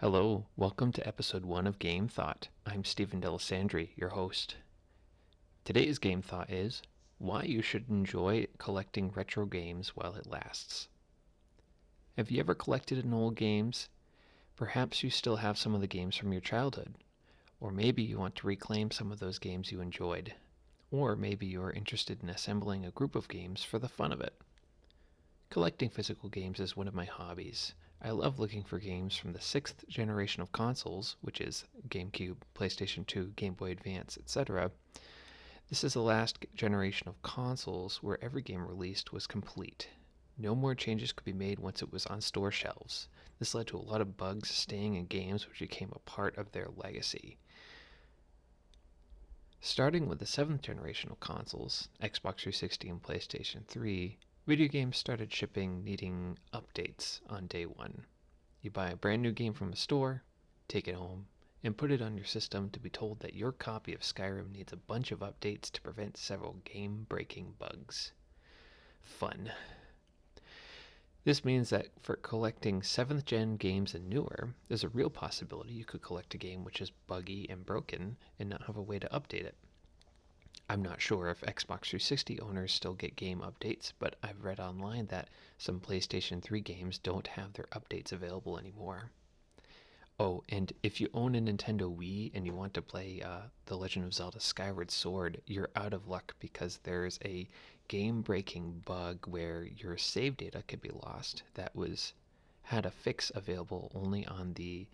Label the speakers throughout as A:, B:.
A: Hello, welcome to episode 1 of Game Thought. I'm Stephen D'Alessandri, your host. Today's Game Thought is why you should enjoy collecting retro games while it lasts. Have you ever collected in old games? Perhaps you still have some of the games from your childhood, or maybe you want to reclaim some of those games you enjoyed, or maybe you're interested in assembling a group of games for the fun of it. Collecting physical games is one of my hobbies. I love looking for games from the 6th generation of consoles, which is GameCube, PlayStation 2, Game Boy Advance, etc. This is the last generation of consoles where every game released was complete. No more changes could be made once it was on store shelves. This led to a lot of bugs staying in games which became a part of their legacy. Starting with the 7th generation of consoles, Xbox 360 and PlayStation 3, video games started shipping needing updates on day one. You buy a brand new game from a store, take it home, and put it on your system to be told that your copy of Skyrim needs a bunch of updates to prevent several game-breaking bugs. Fun. This means that for collecting 7th gen games and newer, there's a real possibility you could collect a game which is buggy and broken and not have a way to update it. I'm not sure if Xbox 360 owners still get game updates, but I've read online that some PlayStation 3 games don't have their updates available anymore. Oh, and if you own a Nintendo Wii and you want to play The Legend of Zelda Skyward Sword, you're out of luck because there's a game-breaking bug where your save data could be lost that had a fix available only on the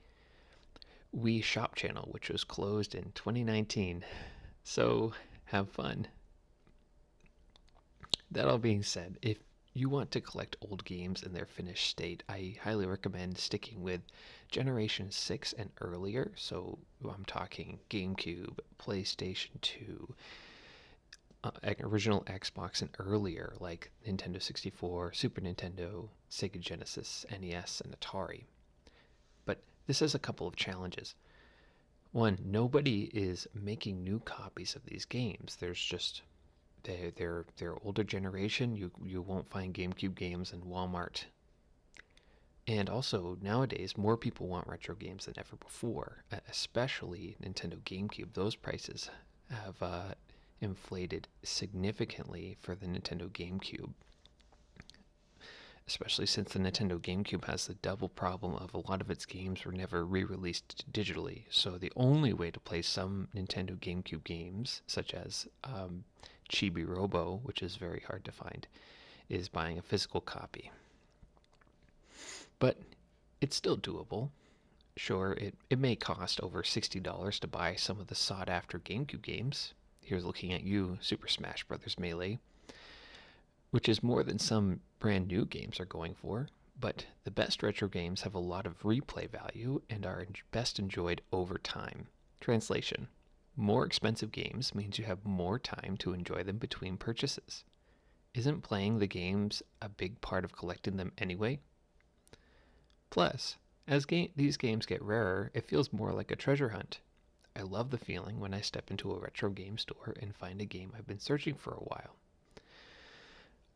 A: Wii Shop channel, which was closed in 2019. So have fun. That all being said, if you want to collect old games in their finished state, I highly recommend sticking with Generation 6 and earlier. So I'm talking GameCube, PlayStation 2, original Xbox and earlier, like Nintendo 64, Super Nintendo, Sega Genesis, NES, and Atari. But this has a couple of challenges. One, nobody is making new copies of these games. There's just they're older generation. You won't find GameCube games in Walmart. And also nowadays, more people want retro games than ever before, especially Nintendo GameCube. Those prices have inflated significantly for the Nintendo GameCube, especially since the Nintendo GameCube has the double problem of a lot of its games were never re-released digitally. So the only way to play some Nintendo GameCube games, such as Chibi Robo, which is very hard to find, is buying a physical copy. But it's still doable. Sure, it may cost over $60 to buy some of the sought-after GameCube games. Here's looking at you, Super Smash Bros. Melee, which is more than some brand new games are going for, but the best retro games have a lot of replay value and are best enjoyed over time. Translation: more expensive games means you have more time to enjoy them between purchases. Isn't playing the games a big part of collecting them anyway? Plus, as these games get rarer, it feels more like a treasure hunt. I love the feeling when I step into a retro game store and find a game I've been searching for a while.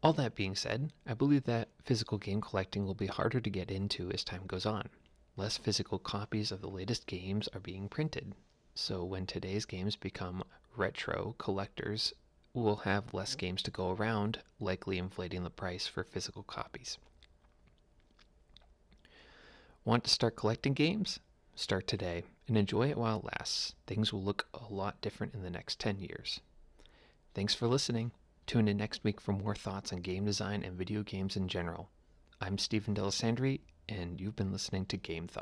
A: All that being said, I believe that physical game collecting will be harder to get into as time goes on. Less physical copies of the latest games are being printed, so when today's games become retro, collectors will have less games to go around, likely inflating the price for physical copies. Want to start collecting games? Start today and enjoy it while it lasts. Things will look a lot different in the next 10 years. Thanks for listening. Tune in next week for more thoughts on game design and video games in general. I'm Stephen D'Alessandri, and you've been listening to Game Thought.